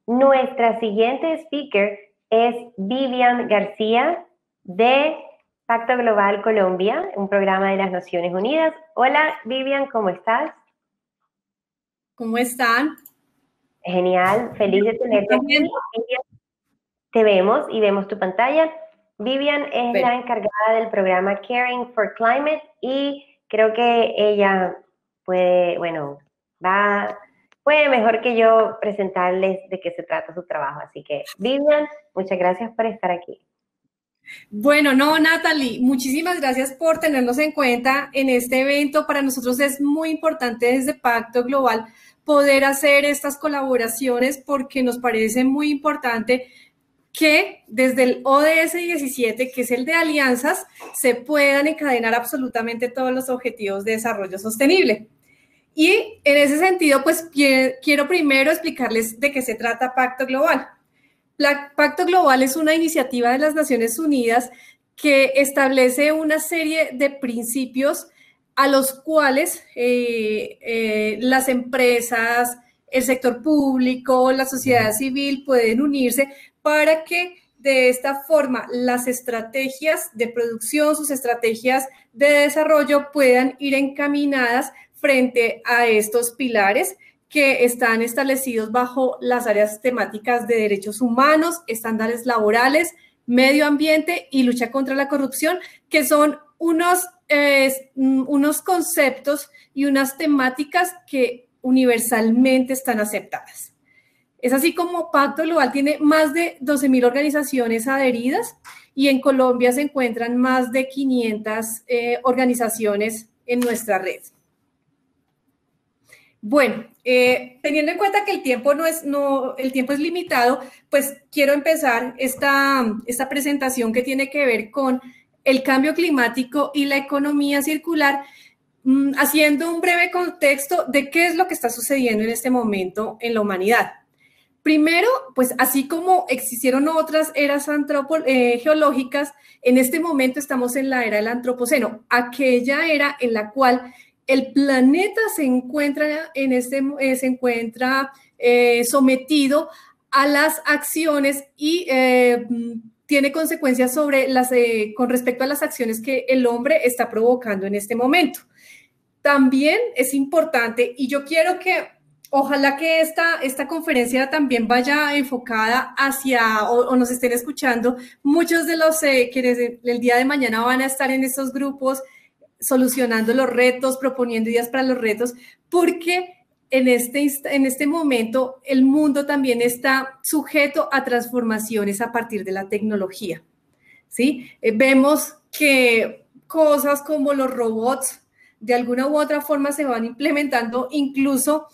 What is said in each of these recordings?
Nuestra siguiente speaker es Vivian García de Pacto Global Colombia, un programa de las Naciones Unidas. Hola Vivian, ¿cómo estás? ¿Cómo están? Genial, feliz de tenerte aquí. También. Vivian, te vemos y vemos tu pantalla. Vivian es la encargada del programa Caring for Climate y creo que ella puede, bueno, puede mejor que yo presentarles de qué se trata su trabajo. Así que, Vivian, muchas gracias por estar aquí. Bueno, no, Natalie, muchísimas gracias por tenernos en cuenta en este evento. Para nosotros es muy importante desde Pacto Global poder hacer estas colaboraciones porque nos parece muy importante que desde el ODS 17, que es el de alianzas, se puedan encadenar absolutamente todos los objetivos de desarrollo sostenible. Y en ese sentido, pues quiero primero explicarles de qué se trata Pacto Global. Pacto Global es una iniciativa de las Naciones Unidas que establece una serie de principios a los cuales las empresas, el sector público, la sociedad civil pueden unirse para que de esta forma las estrategias de producción, sus estrategias de desarrollo puedan ir encaminadas frente a estos pilares que están establecidos bajo las áreas temáticas de derechos humanos, estándares laborales, medio ambiente y lucha contra la corrupción, que son unos conceptos y unas temáticas que universalmente están aceptadas. Es así como Pacto Global tiene más de 12.000 organizaciones adheridas y en Colombia se encuentran más de 500 organizaciones en nuestra red. Bueno, teniendo en cuenta que el tiempo el tiempo es limitado, pues quiero empezar esta presentación que tiene que ver con el cambio climático y la economía circular, haciendo un breve contexto de qué es lo que está sucediendo en este momento en la humanidad. Primero, pues así como existieron otras eras geológicas, en este momento estamos en la era del antropoceno, aquella era en la cual el planeta se encuentra, sometido a las acciones y tiene consecuencias con respecto a las acciones que el hombre está provocando en este momento. También es importante, y yo quiero que ojalá que esta conferencia también vaya enfocada hacia, o nos estén escuchando, muchos de los quienes el día de mañana van a estar en estos grupos solucionando los retos, proponiendo ideas para los retos, porque en este momento el mundo también está sujeto a transformaciones a partir de la tecnología, ¿sí? Vemos que cosas como los robots de alguna u otra forma se van implementando incluso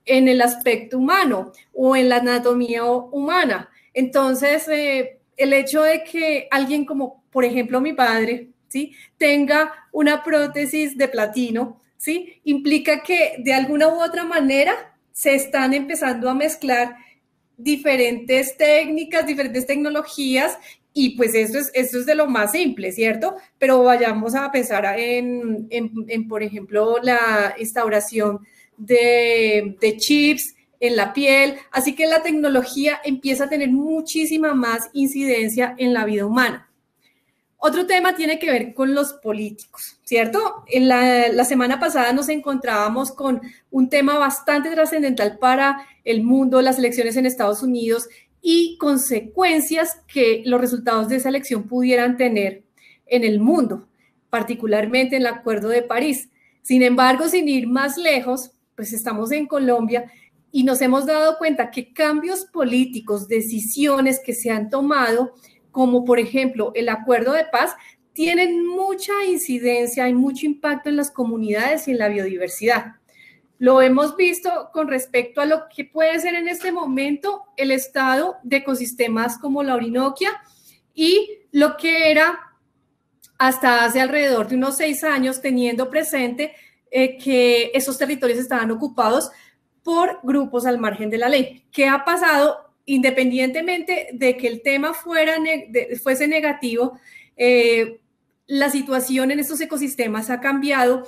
en el aspecto humano o en la anatomía humana. Entonces, el hecho de que alguien como, por ejemplo, mi padre, ¿sí?, tenga una prótesis de platino, ¿sí?, implica que de alguna u otra manera se están empezando a mezclar diferentes técnicas, diferentes tecnologías, y pues esto es de lo más simple, ¿cierto? Pero vayamos a pensar por ejemplo, la instauración de chips en la piel, así que la tecnología empieza a tener muchísima más incidencia en la vida humana. Otro tema tiene que ver con los políticos, ¿cierto? En la semana pasada nos encontrábamos con un tema bastante trascendental para el mundo, las elecciones en Estados Unidos y consecuencias que los resultados de esa elección pudieran tener en el mundo, particularmente en el Acuerdo de París. Sin embargo, sin ir más lejos, pues estamos en Colombia y nos hemos dado cuenta que cambios políticos, decisiones que se han tomado, como por ejemplo el acuerdo de paz, tienen mucha incidencia y mucho impacto en las comunidades y en la biodiversidad. Lo hemos visto con respecto a lo que puede ser en este momento el estado de ecosistemas como la Orinoquia y lo que era hasta hace alrededor de unos 6 años teniendo presente que esos territorios estaban ocupados por grupos al margen de la ley. ¿Qué ha pasado? Independientemente de que el tema fuese negativo, la situación en estos ecosistemas ha cambiado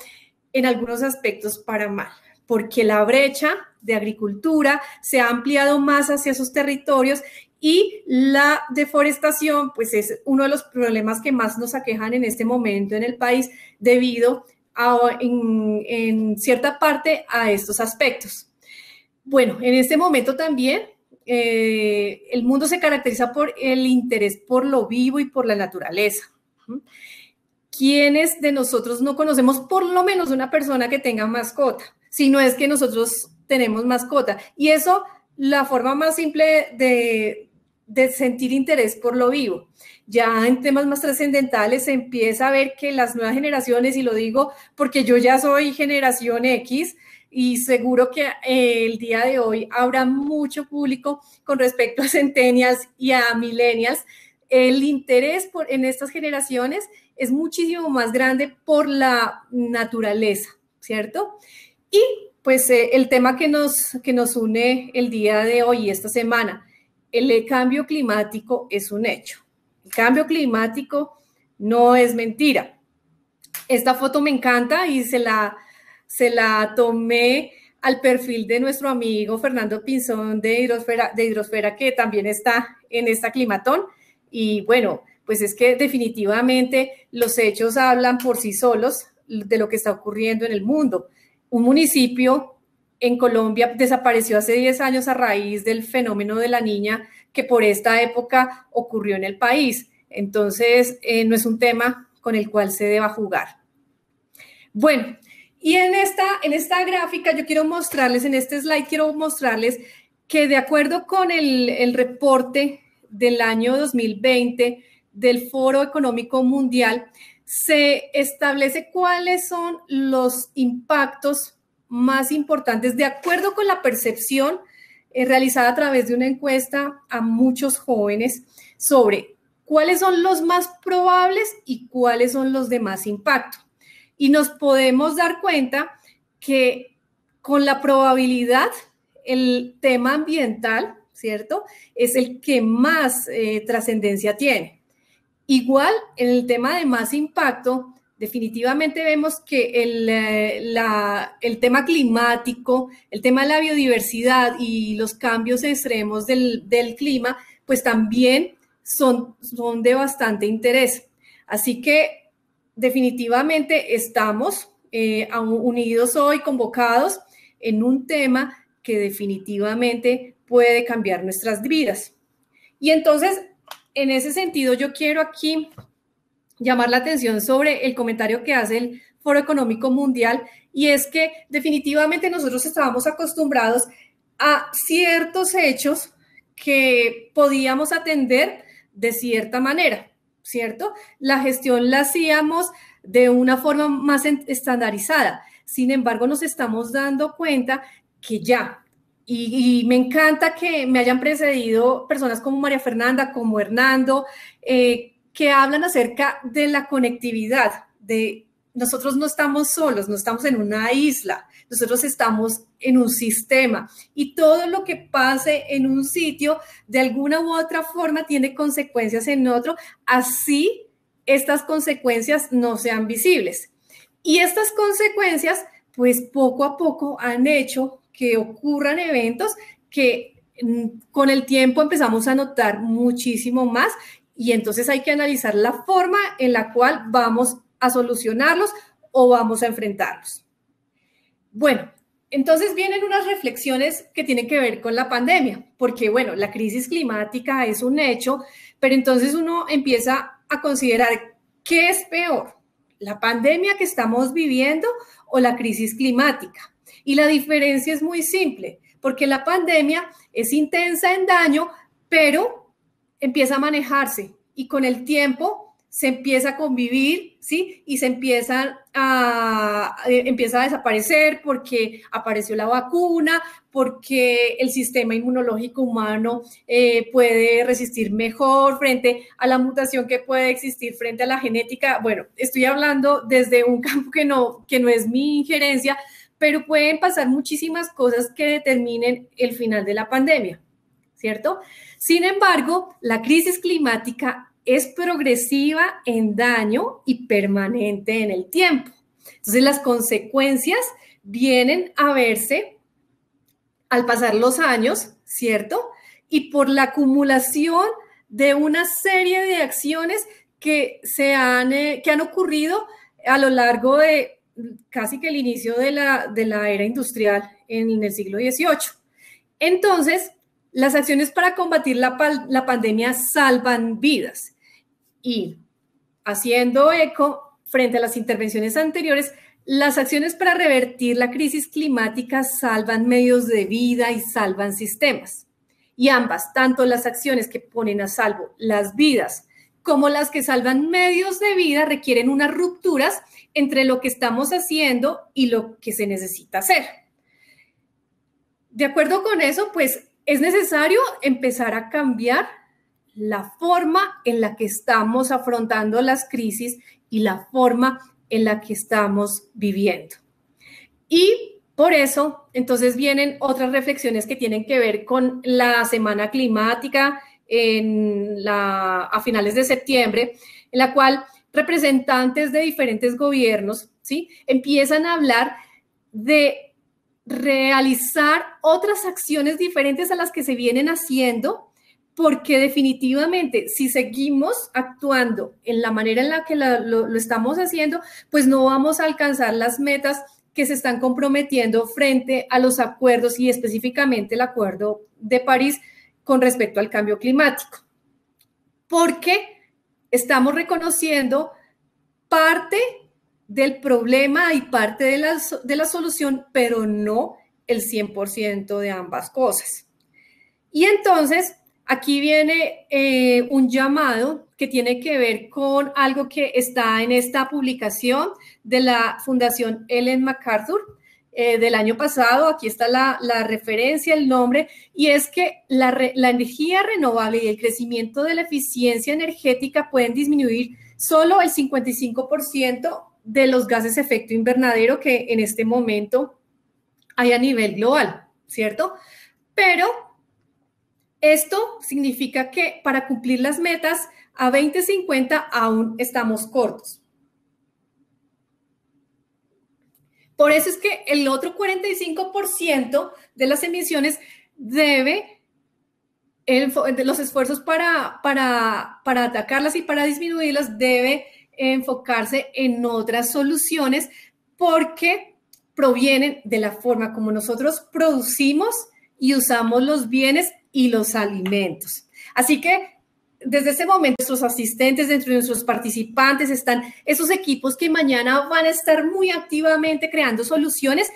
en algunos aspectos para mal, porque la brecha de agricultura, se ha ampliado más hacia esos territorios y la deforestación pues es uno de los problemas que más nos aquejan en este momento en el país debido en cierta parte a estos aspectos. Bueno, en este momento también el mundo se caracteriza por el interés por lo vivo y por la naturaleza. ¿Quiénes de nosotros no conocemos por lo menos una persona que tenga mascota? Si no es que nosotros tenemos mascota. Y eso, la forma más simple de sentir interés por lo vivo. Ya en temas más trascendentales se empieza a ver que las nuevas generaciones, y lo digo porque yo ya soy generación X, y seguro que el día de hoy habrá mucho público con respecto a centennials y a millennials. El interés en estas generaciones es muchísimo más grande por la naturaleza, ¿cierto? Y pues el tema que nos une el día de hoy, esta semana, el cambio climático es un hecho. El cambio climático no es mentira. Esta foto me encanta y se la tomé al perfil de nuestro amigo Fernando Pinzón de Hidrosfera, que también está en esta climatón. Y bueno, pues es que definitivamente los hechos hablan por sí solos de lo que está ocurriendo en el mundo. Un municipio en Colombia desapareció hace 10 años a raíz del fenómeno de la Niña que por esta época ocurrió en el país. Entonces, no es un tema con el cual se deba jugar. Bueno, y en esta gráfica yo quiero mostrarles, en este slide quiero mostrarles que de acuerdo con el reporte del año 2020 del Foro Económico Mundial, se establece cuáles son los impactos más importantes de acuerdo con la percepción realizada a través de una encuesta a muchos jóvenes sobre cuáles son los más probables y cuáles son los de más impacto. Y nos podemos dar cuenta que con la probabilidad, el tema ambiental, ¿cierto?, es el que más trascendencia tiene. Igual, en el tema de más impacto, definitivamente vemos que el tema climático, el tema de la biodiversidad y los cambios extremos del clima, pues también son de bastante interés. Así que definitivamente estamos unidos hoy, convocados en un tema que definitivamente puede cambiar nuestras vidas. Y entonces, en ese sentido, yo quiero aquí llamar la atención sobre el comentario que hace el Foro Económico Mundial, y es que definitivamente nosotros estábamos acostumbrados a ciertos hechos que podíamos atender de cierta manera, ¿cierto? La gestión la hacíamos de una forma más estandarizada. Sin embargo, nos estamos dando cuenta que ya, y me encanta que me hayan precedido personas como María Fernanda, como Hernando, que hablan acerca de la conectividad, de nosotros no estamos solos, no estamos en una isla, nosotros estamos en un sistema y todo lo que pase en un sitio de alguna u otra forma tiene consecuencias en otro, así estas consecuencias no sean visibles. Y estas consecuencias, pues poco a poco han hecho que ocurran eventos que con el tiempo empezamos a notar muchísimo más, y entonces hay que analizar la forma en la cual vamos a solucionarlos o vamos a enfrentarlos. Bueno, entonces vienen unas reflexiones que tienen que ver con la pandemia, porque bueno, la crisis climática es un hecho, pero entonces uno empieza a considerar qué es peor, la pandemia que estamos viviendo o la crisis climática. Y la diferencia es muy simple, porque la pandemia es intensa en daño, pero empieza a manejarse y con el tiempo se empieza a convivir, ¿sí? Y se empieza a desaparecer porque apareció la vacuna, porque el sistema inmunológico humano puede resistir mejor frente a la mutación que puede existir frente a la genética. Bueno, estoy hablando desde un campo que no es mi injerencia, pero pueden pasar muchísimas cosas que determinen el final de la pandemia, ¿cierto? Sin embargo, la crisis climática es progresiva en daño y permanente en el tiempo. Entonces, las consecuencias vienen a verse al pasar los años, ¿cierto? Y por la acumulación de una serie de acciones que han ocurrido a lo largo de casi que el inicio de la era industrial en el siglo XVIII. Entonces, las acciones para combatir la pandemia salvan vidas. Y haciendo eco frente a las intervenciones anteriores, las acciones para revertir la crisis climática salvan medios de vida y salvan sistemas. Y ambas, tanto las acciones que ponen a salvo las vidas como las que salvan medios de vida, requieren unas rupturas entre lo que estamos haciendo y lo que se necesita hacer. De acuerdo con eso, pues es necesario empezar a cambiar la forma en la que estamos afrontando las crisis y la forma en la que estamos viviendo. Y por eso, entonces vienen otras reflexiones que tienen que ver con la semana climática a finales de septiembre, en la cual representantes de diferentes gobiernos, ¿sí?, empiezan a hablar de realizar otras acciones diferentes a las que se vienen haciendo, porque definitivamente si seguimos actuando en la manera en la que lo estamos haciendo, pues no vamos a alcanzar las metas que se están comprometiendo frente a los acuerdos y específicamente el Acuerdo de París con respecto al cambio climático. Porque estamos reconociendo parte del problema y parte de la solución, pero no el 100% de ambas cosas. Y entonces, aquí viene un llamado que tiene que ver con algo que está en esta publicación de la Fundación Ellen MacArthur del año pasado. Aquí está la referencia, el nombre, y es que la energía renovable y el crecimiento de la eficiencia energética pueden disminuir solo el 55% de los gases de efecto invernadero que en este momento hay a nivel global, ¿cierto? Pero esto significa que para cumplir las metas a 2050 aún estamos cortos. Por eso es que el otro 45% de las emisiones los esfuerzos para atacarlas y para disminuirlas debe enfocarse en otras soluciones, porque provienen de la forma como nosotros producimos y usamos los bienes y los alimentos. Así que desde ese momento, nuestros asistentes, dentro de nuestros participantes, están esos equipos que mañana van a estar muy activamente creando soluciones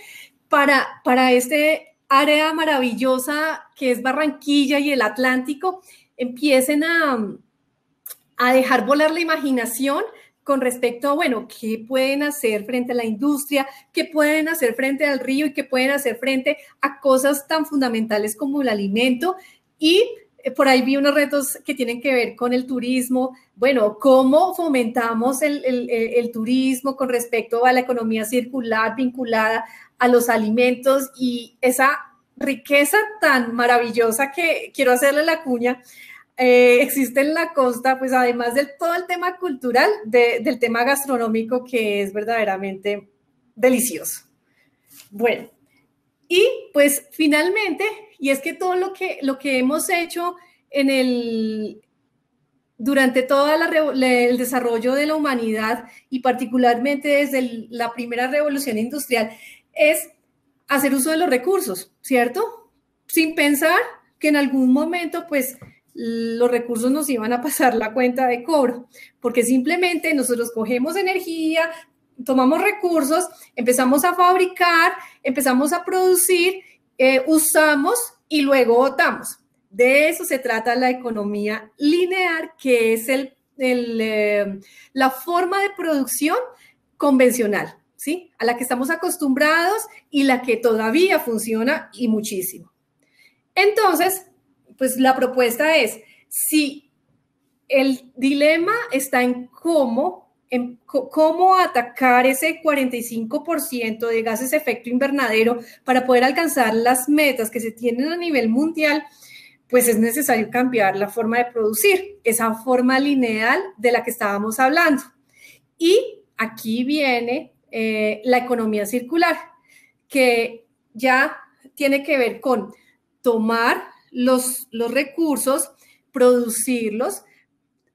para este área maravillosa que es Barranquilla y el Atlántico. Empiecen a dejar volar la imaginación con respecto a, bueno, qué pueden hacer frente a la industria, qué pueden hacer frente al río y qué pueden hacer frente a cosas tan fundamentales como el alimento. Y por ahí vi unos retos que tienen que ver con el turismo. Bueno, cómo fomentamos el turismo con respecto a la economía circular vinculada a los alimentos y esa riqueza tan maravillosa que quiero hacerle la cuña. Existe en la costa, pues además de todo el tema cultural, del tema gastronómico, que es verdaderamente delicioso. Bueno, y pues finalmente, y es que todo lo que hemos hecho durante todo el desarrollo de la humanidad y particularmente desde la primera revolución industrial es hacer uso de los recursos, ¿cierto? Sin pensar que en algún momento pues los recursos nos iban a pasar la cuenta de cobro, porque simplemente nosotros cogemos energía, tomamos recursos, empezamos a fabricar, empezamos a producir, usamos y luego botamos. De eso se trata la economía lineal, que es la forma de producción convencional, ¿sí?, a la que estamos acostumbrados y la que todavía funciona y muchísimo. Entonces, pues la propuesta es, si el dilema está en cómo atacar ese 45% de gases de efecto invernadero para poder alcanzar las metas que se tienen a nivel mundial, pues es necesario cambiar la forma de producir, esa forma lineal de la que estábamos hablando. Y aquí viene la economía circular, que ya tiene que ver con tomar los recursos, producirlos,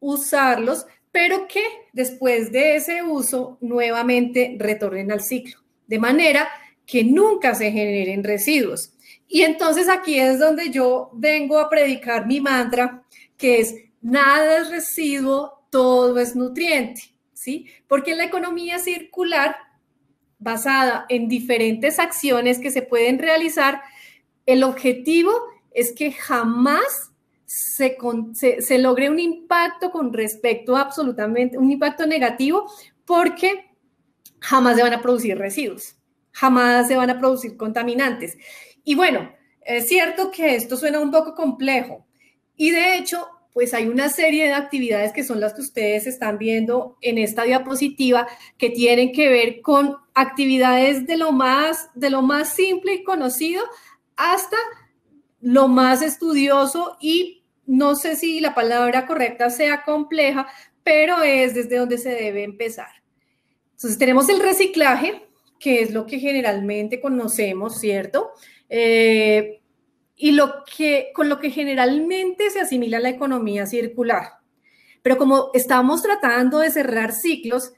usarlos, pero que después de ese uso nuevamente retornen al ciclo, de manera que nunca se generen residuos. Y entonces aquí es donde yo vengo a predicar mi mantra, que es nada es residuo, todo es nutriente, ¿sí? Porque la economía circular, basada en diferentes acciones que se pueden realizar, el objetivo es que jamás se logre un impacto con respecto a absolutamente, un impacto negativo, porque jamás se van a producir residuos, jamás se van a producir contaminantes. Y bueno, es cierto que esto suena un poco complejo y de hecho, pues hay una serie de actividades que son las que ustedes están viendo en esta diapositiva que tienen que ver con actividades de lo más simple y conocido hasta lo más estudioso y no sé si la palabra correcta sea compleja, pero es desde donde se debe empezar. Entonces tenemos el reciclaje, que es lo que generalmente conocemos, ¿cierto? Y con lo que generalmente se asimila la economía circular. Pero como estamos tratando de cerrar ciclos,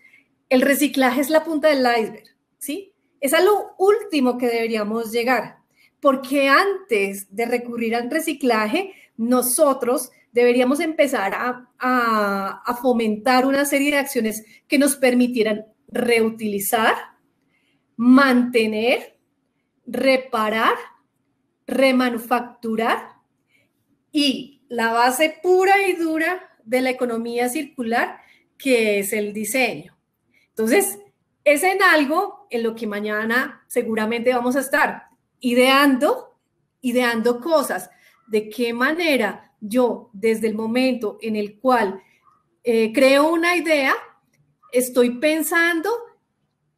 el reciclaje es la punta del iceberg, ¿sí? Es a lo último que deberíamos llegar, porque antes de recurrir al reciclaje, nosotros deberíamos empezar a fomentar una serie de acciones que nos permitieran reutilizar, mantener, reparar, remanufacturar y la base pura y dura de la economía circular, que es el diseño. Entonces, es en algo en lo que mañana seguramente vamos a estar ideando cosas. De qué manera yo, desde el momento en el cual creo una idea, estoy pensando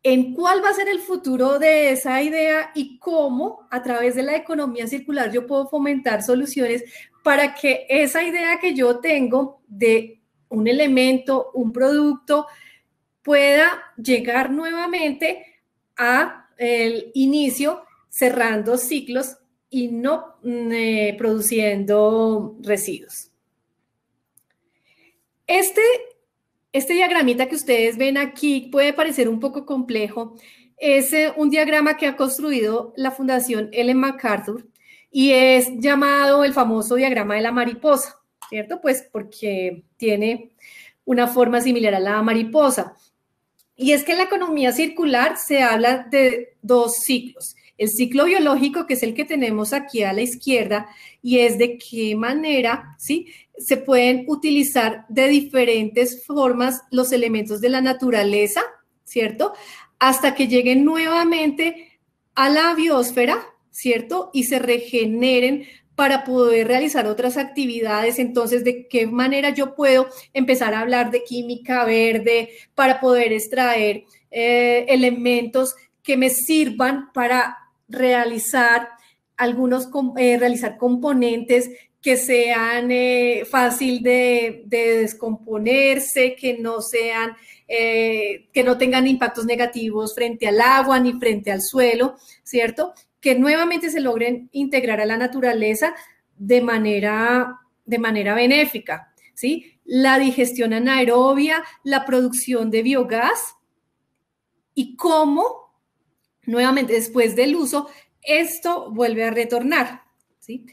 en cuál va a ser el futuro de esa idea y cómo a través de la economía circular yo puedo fomentar soluciones para que esa idea que yo tengo de un elemento, un producto, pueda llegar nuevamente a el inicio, cerrando ciclos y no produciendo residuos. Este diagramita que ustedes ven aquí puede parecer un poco complejo. Es un diagrama que ha construido la Fundación Ellen MacArthur y es llamado el famoso diagrama de la mariposa, ¿cierto? Pues porque tiene una forma similar a la mariposa. Y es que en la economía circular se habla de dos ciclos. El ciclo biológico, que es el que tenemos aquí a la izquierda, y es de qué manera, ¿sí?, se pueden utilizar de diferentes formas los elementos de la naturaleza, ¿cierto?, hasta que lleguen nuevamente a la biosfera, ¿cierto?, y se regeneren para poder realizar otras actividades. Entonces, ¿de qué manera yo puedo empezar a hablar de química verde para poder extraer elementos que me sirvan para realizar realizar componentes que sean fácil de descomponerse, que no tengan impactos negativos frente al agua ni frente al suelo, ¿cierto?, que nuevamente se logren integrar a la naturaleza de manera benéfica, ¿sí? La digestión anaerobia, la producción de biogás y cómo, nuevamente, después del uso, esto vuelve a retornar, ¿sí?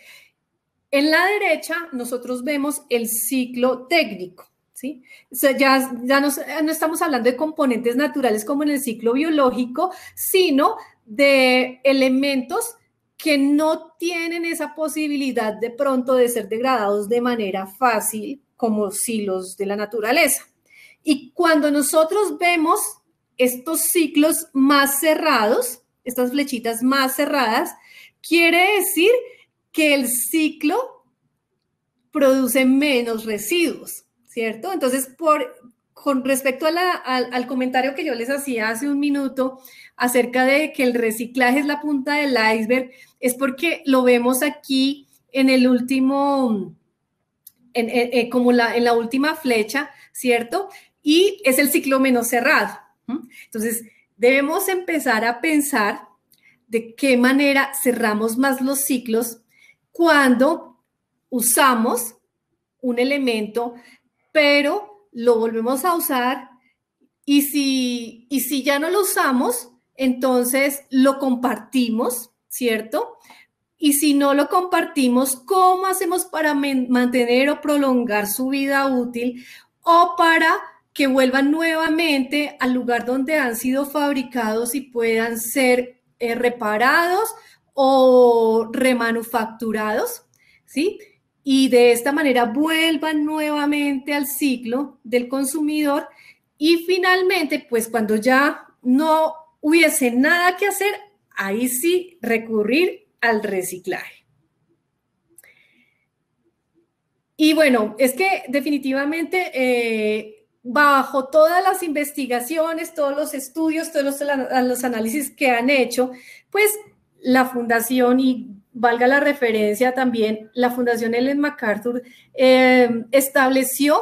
En la derecha, nosotros vemos el ciclo técnico, ¿sí? O sea, ya no estamos hablando de componentes naturales como en el ciclo biológico, sino de elementos que no tienen esa posibilidad de pronto de ser degradados de manera fácil como si los de la naturaleza. Y cuando nosotros vemos estos ciclos más cerrados, estas flechitas más cerradas, quiere decir que el ciclo produce menos residuos, ¿cierto? Entonces, con respecto al comentario que yo les hacía hace un minuto acerca de que el reciclaje es la punta del iceberg, es porque lo vemos aquí en el último, como en la última flecha, ¿cierto? Y es el ciclo menos cerrado. Entonces, debemos empezar a pensar de qué manera cerramos más los ciclos cuando usamos un elemento, pero lo volvemos a usar y si ya no lo usamos, entonces lo compartimos, ¿cierto? Y si no lo compartimos, ¿cómo hacemos para mantener o prolongar su vida útil o para que vuelvan nuevamente al lugar donde han sido fabricados y puedan ser reparados o remanufacturados, ¿sí? Y de esta manera vuelvan nuevamente al ciclo del consumidor y finalmente, pues cuando ya no hubiese nada que hacer, ahí sí recurrir al reciclaje. Y bueno, es que definitivamente bajo todas las investigaciones, todos los estudios, todos los análisis que han hecho, pues la fundación, y valga la referencia también, la Fundación Ellen MacArthur estableció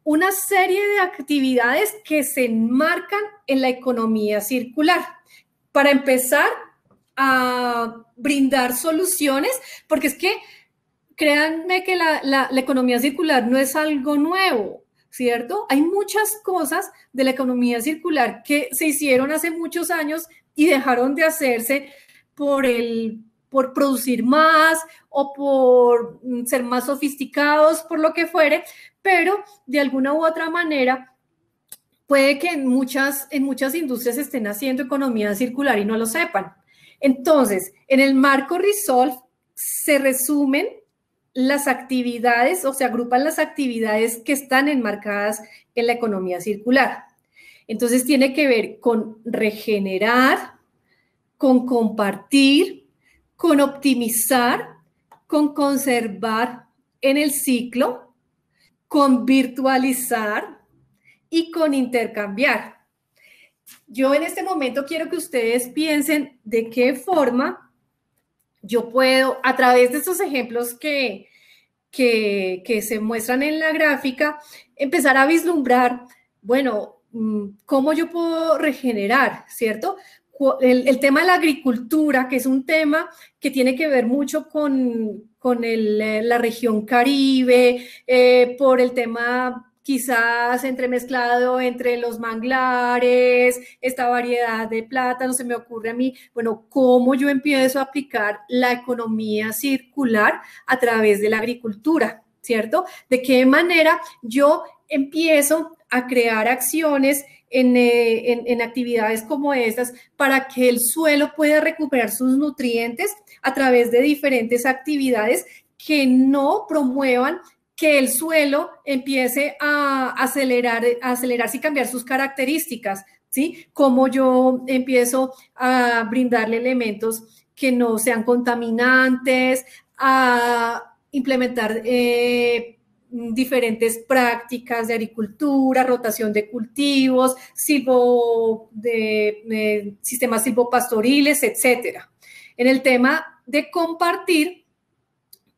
una serie de actividades que se enmarcan en la economía circular. Para empezar a brindar soluciones, porque es que créanme que la economía circular no es algo nuevo, ¿cierto? Hay muchas cosas de la economía circular que se hicieron hace muchos años y dejaron de hacerse por producir más o por ser más sofisticados, por lo que fuere, pero de alguna u otra manera puede que en muchas industrias estén haciendo economía circular y no lo sepan. Entonces, en el marco Resolve se resumen las actividades o se agrupan las actividades que están enmarcadas en la economía circular. Entonces, tiene que ver con regenerar, con compartir, con optimizar, con conservar en el ciclo, con virtualizar y con intercambiar. Yo en este momento quiero que ustedes piensen de qué forma yo puedo, a través de estos ejemplos que se muestran en la gráfica, empezar a vislumbrar, bueno, cómo yo puedo regenerar, ¿cierto? El tema de la agricultura, que es un tema que tiene que ver mucho con la región Caribe, por el tema quizás entremezclado entre los manglares, esta variedad de plátanos, se me ocurre a mí, bueno, cómo yo empiezo a aplicar la economía circular a través de la agricultura, ¿cierto? De qué manera yo empiezo a crear acciones en actividades como estas para que el suelo pueda recuperar sus nutrientes a través de diferentes actividades que no promuevan que el suelo empiece a acelerarse y cambiar sus características, ¿sí? Como yo empiezo a brindarle elementos que no sean contaminantes, a implementar diferentes prácticas de agricultura, rotación de cultivos, sistemas silvopastoriles, etcétera. En el tema de compartir,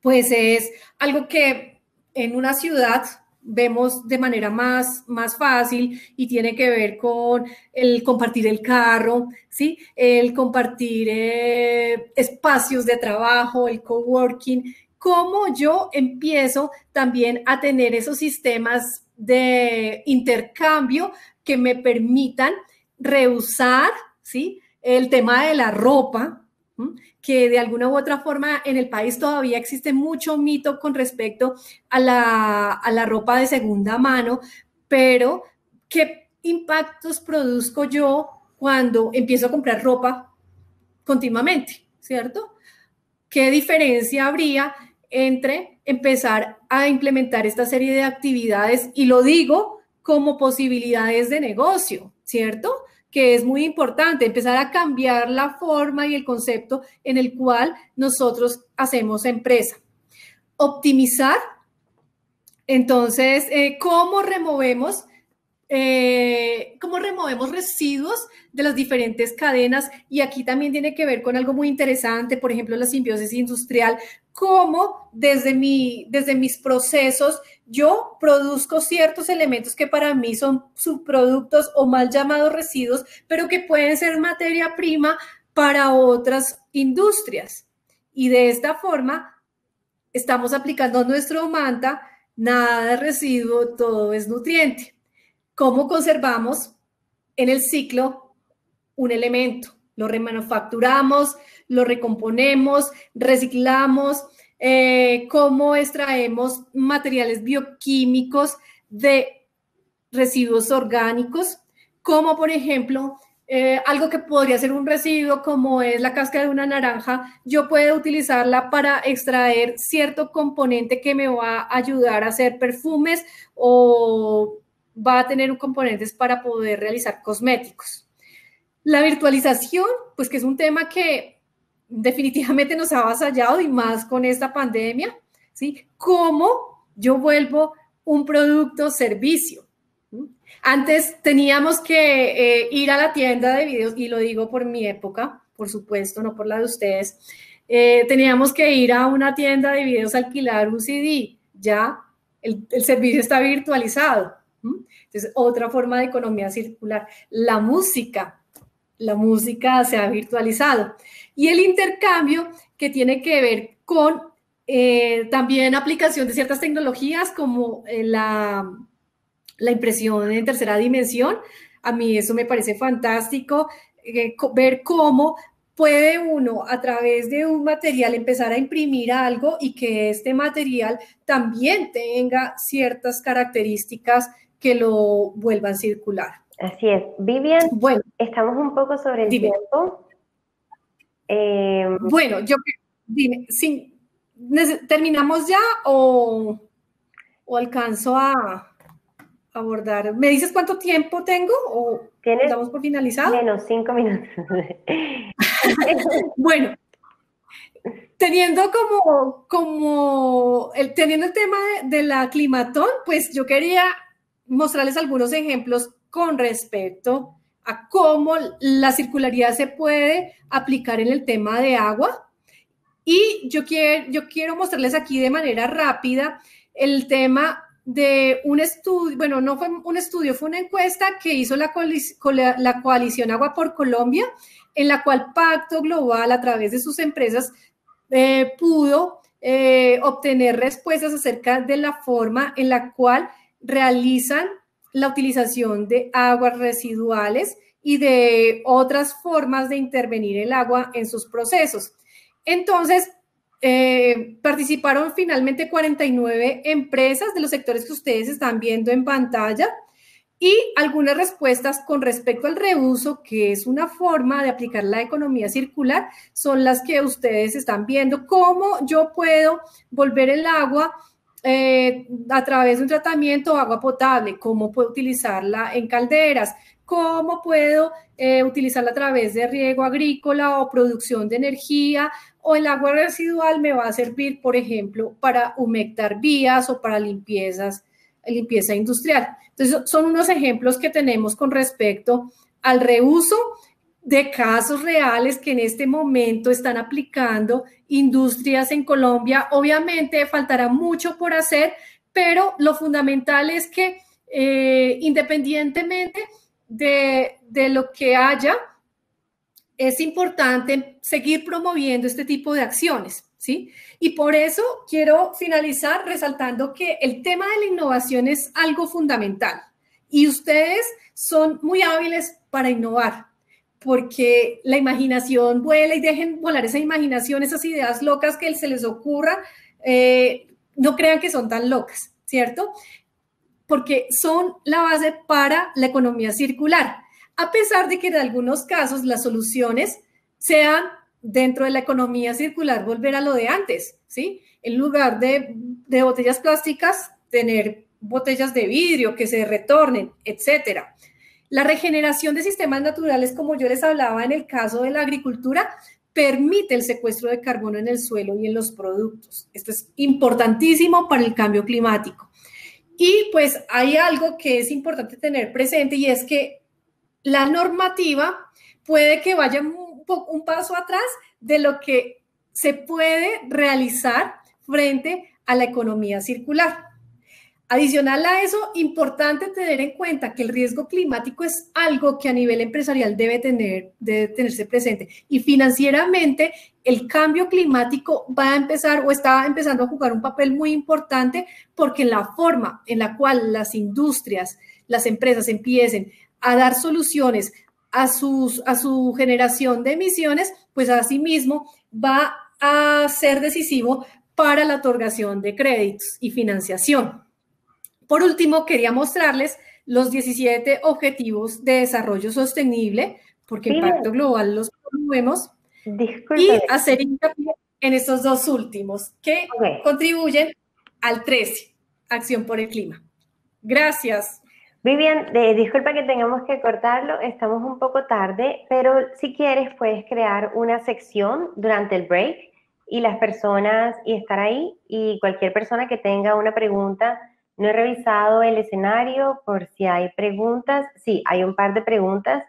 pues es algo que en una ciudad vemos de manera más fácil y tiene que ver con el compartir el carro, ¿sí? El compartir espacios de trabajo, el coworking. Cómo yo empiezo también a tener esos sistemas de intercambio que me permitan reusar, ¿sí? El tema de la ropa, que de alguna u otra forma en el país todavía existe mucho mito con respecto a la ropa de segunda mano, pero ¿qué impactos produzco yo cuando empiezo a comprar ropa continuamente, ¿cierto? ¿Qué diferencia habría entre empezar a implementar esta serie de actividades? Y lo digo como posibilidades de negocio, ¿cierto? Que es muy importante, empezar a cambiar la forma y el concepto en el cual nosotros hacemos empresa. Optimizar, entonces, ¿cómo removemos residuos de las diferentes cadenas? Y aquí también tiene que ver con algo muy interesante, por ejemplo, la simbiosis industrial, cómo desde mis procesos yo produzco ciertos elementos que para mí son subproductos o mal llamados residuos, pero que pueden ser materia prima para otras industrias. Y de esta forma estamos aplicando nuestro manta, nada de residuo, todo es nutriente. ¿Cómo conservamos en el ciclo un elemento? Lo remanufacturamos, lo recomponemos, reciclamos, cómo extraemos materiales bioquímicos de residuos orgánicos, como por ejemplo, algo que podría ser un residuo como es la cáscara de una naranja, yo puedo utilizarla para extraer cierto componente que me va a ayudar a hacer perfumes o va a tener componentes para poder realizar cosméticos. La virtualización, pues que es un tema que definitivamente nos ha avasallado y más con esta pandemia, ¿sí? ¿Cómo yo vuelvo un producto servicio? Antes teníamos que ir a la tienda de videos, y lo digo por mi época, por supuesto, no por la de ustedes, teníamos que ir a una tienda de videos a alquilar un CD, ya el servicio está virtualizado. Entonces, otra forma de economía circular. La música se ha virtualizado. Y el intercambio que tiene que ver con también aplicación de ciertas tecnologías como la impresión en tercera dimensión. A mí eso me parece fantástico, ver cómo puede uno a través de un material empezar a imprimir algo y que este material también tenga ciertas características que lo vuelvan circular. Así es. Vivian, bueno, estamos un poco sobre el tiempo. Bueno, dime, ¿sí, ¿terminamos ya o alcanzo a abordar? ¿Me dices cuánto tiempo tengo o damos por finalizado? Menos 5 minutos. Bueno, teniendo teniendo el tema de la climatón, pues yo quería mostrarles algunos ejemplos con respecto a cómo la circularidad se puede aplicar en el tema de agua. Y yo quiero mostrarles aquí de manera rápida el tema de un estudio, bueno, no fue un estudio, fue una encuesta que hizo la coalición Agua por Colombia, en la cual Pacto Global, a través de sus empresas, pudo obtener respuestas acerca de la forma en la cual realizan la utilización de aguas residuales y de otras formas de intervenir el agua en sus procesos. Entonces, participaron finalmente 49 empresas de los sectores que ustedes están viendo en pantalla y algunas respuestas con respecto al reuso, que es una forma de aplicar la economía circular, son las que ustedes están viendo. ¿Cómo yo puedo volver el agua a través de un tratamiento o agua potable? ¿Cómo puedo utilizarla en calderas? ¿Cómo puedo utilizarla a través de riego agrícola o producción de energía? O el agua residual me va a servir, por ejemplo, para humectar vías o para limpieza industrial. Entonces, son unos ejemplos que tenemos con respecto al reuso de casos reales que en este momento están aplicando industrias en Colombia. Obviamente, faltará mucho por hacer, pero lo fundamental es que independientemente de lo que haya, es importante seguir promoviendo este tipo de acciones, ¿sí? Y por eso quiero finalizar resaltando que el tema de la innovación es algo fundamental y ustedes son muy hábiles para innovar, porque la imaginación vuela y dejen volar esa imaginación, esas ideas locas que se les ocurra, no crean que son tan locas, ¿cierto? Porque son la base para la economía circular. A pesar de que en algunos casos las soluciones sean dentro de la economía circular volver a lo de antes, ¿sí? En lugar de botellas plásticas, tener botellas de vidrio que se retornen, etcétera. La regeneración de sistemas naturales, como yo les hablaba en el caso de la agricultura, permite el secuestro de carbono en el suelo y en los productos. Esto es importantísimo para el cambio climático. Y pues hay algo que es importante tener presente y es que la normativa puede que vaya un paso atrás de lo que se puede realizar frente a la economía circular. Adicional a eso, importante tener en cuenta que el riesgo climático es algo que a nivel empresarial debe tenerse presente. Y financieramente, el cambio climático va a empezar o está empezando a jugar un papel muy importante porque la forma en la cual las industrias, las empresas empiecen a dar soluciones a su generación de emisiones, pues asimismo va a ser decisivo para la otorgación de créditos y financiación. Por último, quería mostrarles los 17 Objetivos de Desarrollo Sostenible, porque impacto global los promovemos, y hacer hincapié en estos dos últimos, que contribuyen al 13, Acción por el Clima. Gracias. Vivian, disculpa que tengamos que cortarlo, estamos un poco tarde, pero si quieres puedes crear una sección durante el break y las personas, y estar ahí, y cualquier persona que tenga una pregunta. No he revisado el escenario por si hay preguntas. Sí, hay un par de preguntas.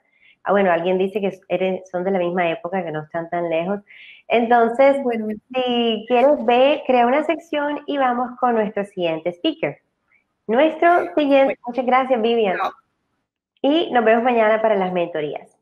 Ah, bueno, alguien dice que son de la misma época, que no están tan lejos. Entonces, bueno, si quieres, crea una sección y vamos con nuestro siguiente speaker. Muchas gracias, Vivian. Y nos vemos mañana para las mentorías.